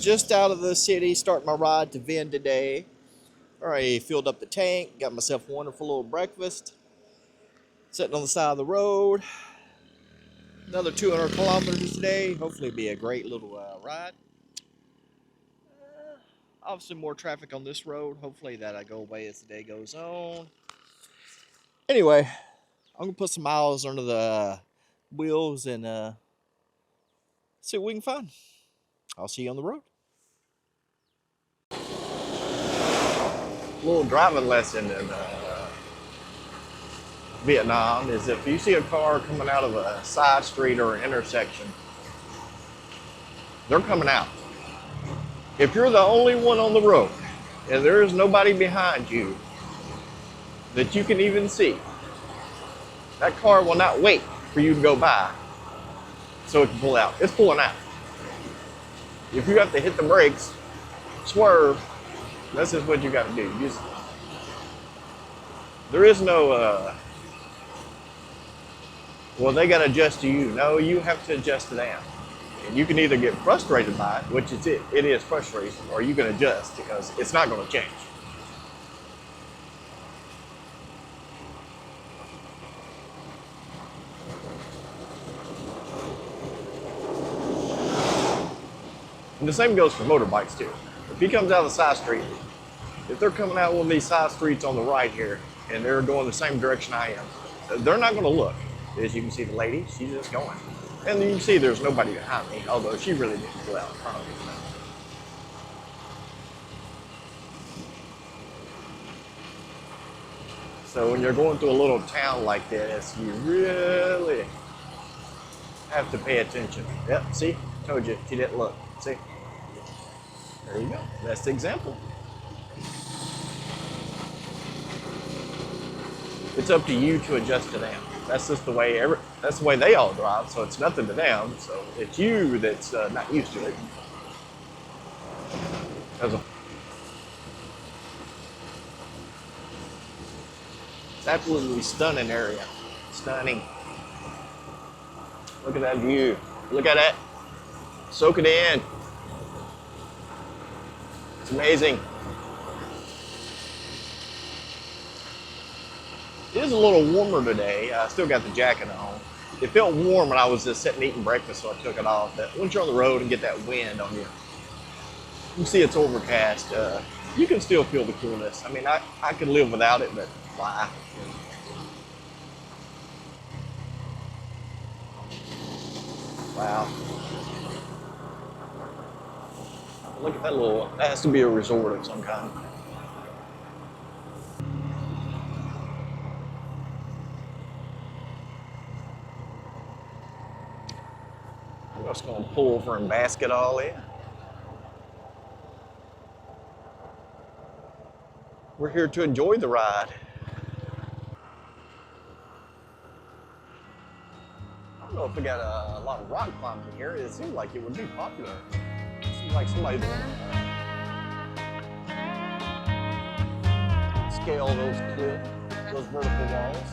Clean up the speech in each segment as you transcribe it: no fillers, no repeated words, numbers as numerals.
just out of the city, starting my ride to Vinh today. Already filled up the tank, got myself a wonderful little breakfast. Sitting on the side of the road. Another 200 kilometers today. Hopefully it'll be a great little ride. Obviously more traffic on this road. Hopefully that'll go away as the day goes on. Anyway, I'm going to put some miles under the wheels and see what we can find. I'll see you on the road. A little driving lesson in Vietnam is if you see a car coming out of a side street or an intersection, they're coming out. If you're the only one on the road and there is nobody behind you that you can even see, that car will not wait for you to go by so it can pull out. It's pulling out. If you have to hit the brakes, swerve, this is what you got to do. There is no, well, they got to adjust to you. No, you have to adjust to them. And you can either get frustrated by it, which is it is frustrating, or you can adjust because it's not going to change. And the same goes for motorbikes too. If he comes out of the side street, if they're coming out one of these side streets on the right here, and they're going the same direction I am, they're not going to look. As you can see the lady, she's just going. And you can see there's nobody behind me, although she really didn't pull out in front of me. So when you're going through a little town like this, you really have to pay attention. Yep, see? Told you, she didn't look. See? There you go. That's the example. It's up to you to adjust to them. That's just the way that's the way they all drive, so it's nothing to them. So it's you that's not used to it. It's absolutely stunning area. Stunning. Look at that view. Look at it. Soak it in. It's amazing. It is a little warmer today. I still got the jacket on. It felt warm when I was just sitting eating breakfast, so I took it off. But once you're on the road and get that wind on you, you can see it's overcast. You can still feel the coolness. I mean, I could live without it, but why? Wow. Look at that little, that has to be a resort of some kind. I'm just going to pull over and basket all in. We're here to enjoy the ride. I don't know if we got a lot of rock climbing here. It seems like it would be popular. It seems like somebody's going to scale those cliffs, those vertical walls.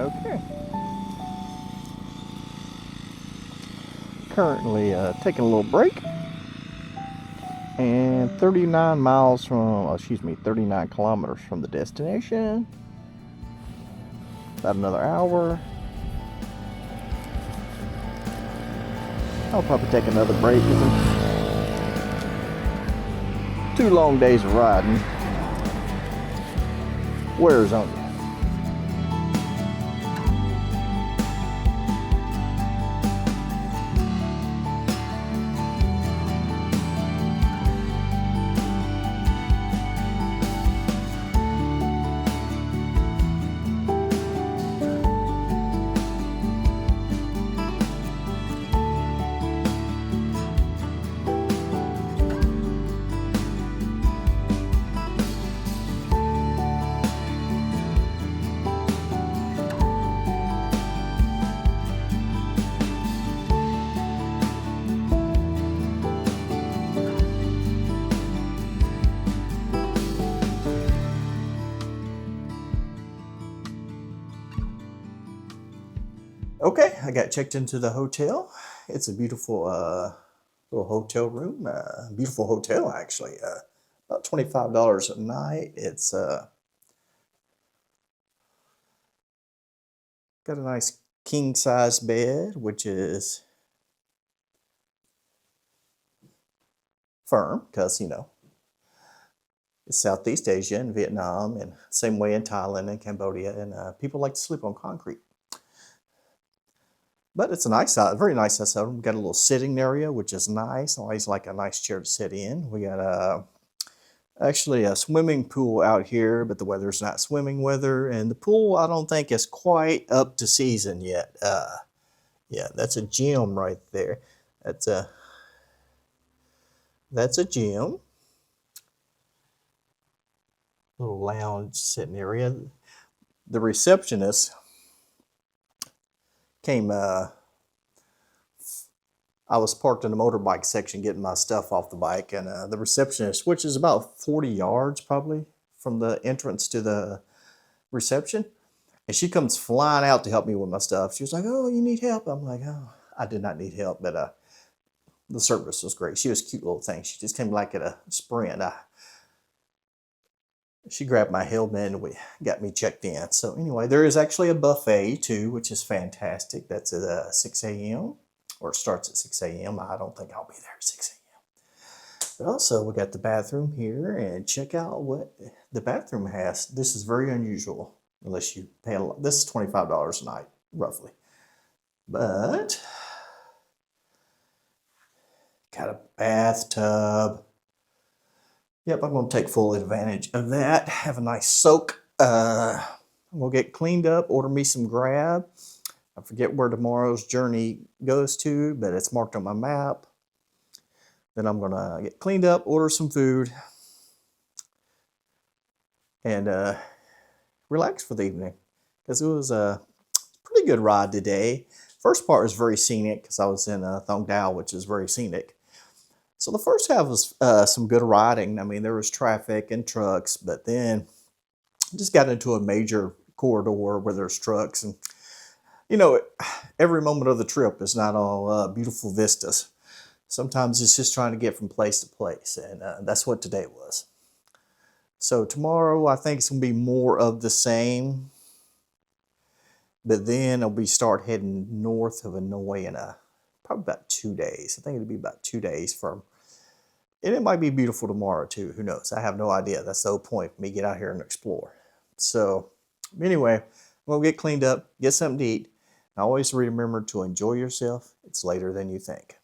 Okay. Currently taking a little break. And 39 miles from, 39 kilometers from the destination. About another hour. I'll probably take another break. 2 long days of riding wears on you. Okay, I got checked into the hotel. It's a beautiful little hotel room. Beautiful hotel, actually. About $25 a night. It's got a nice king-size bed, which is firm, because, you know, it's Southeast Asia and Vietnam, and same way in Thailand and Cambodia, and people like to sleep on concrete. But it's a nice, very nice hotel. We've got a little sitting area, which is nice. I always like a nice chair to sit in. We got actually a swimming pool out here, but the weather's not swimming weather. And the pool, I don't think, is quite up to season yet. Yeah, that's a gym right there. That's a gym. Little lounge sitting area. The receptionist came, I was parked in the motorbike section getting my stuff off the bike, and the receptionist, which is about 40 yards probably from the entrance to the reception, and she comes flying out to help me with my stuff. She was like, "Oh, you need help?" I'm like, "Oh, I did not need help," but the service was great. She was a cute little thing. She just came like at a sprint. She grabbed my helmet and we got me checked in. So anyway, there is actually a buffet too, which is fantastic. That's at 6 a.m. or it starts at 6 a.m. I don't think I'll be there at 6 a.m. But also we got the bathroom here, and check out what the bathroom has. This is very unusual unless you pay a lot. This is $25 a night, roughly. But got a bathtub. Yep, I'm going to take full advantage of that. Have a nice soak. I'm going to get cleaned up, order me some grab. I forget where tomorrow's journey goes to, but it's marked on my map. Then I'm going to get cleaned up, order some food, and relax for the evening. Because it was a pretty good ride today. First part was very scenic because I was in Thong Dao, which is very scenic. So the first half was some good riding. I mean, there was traffic and trucks, but then just got into a major corridor where there's trucks. And, you know, every moment of the trip is not all beautiful vistas. Sometimes it's just trying to get from place to place, and that's what today was. So tomorrow, I think it's going to be more of the same. But then I'll be start heading north of Hanoi in probably about 2 days. I think it'll be about 2 days from. And it might be beautiful tomorrow too. Who knows? I have no idea. That's the whole point for me get out here and explore. So anyway, I'm going to get cleaned up, get something to eat. And always remember to enjoy yourself. It's later than you think.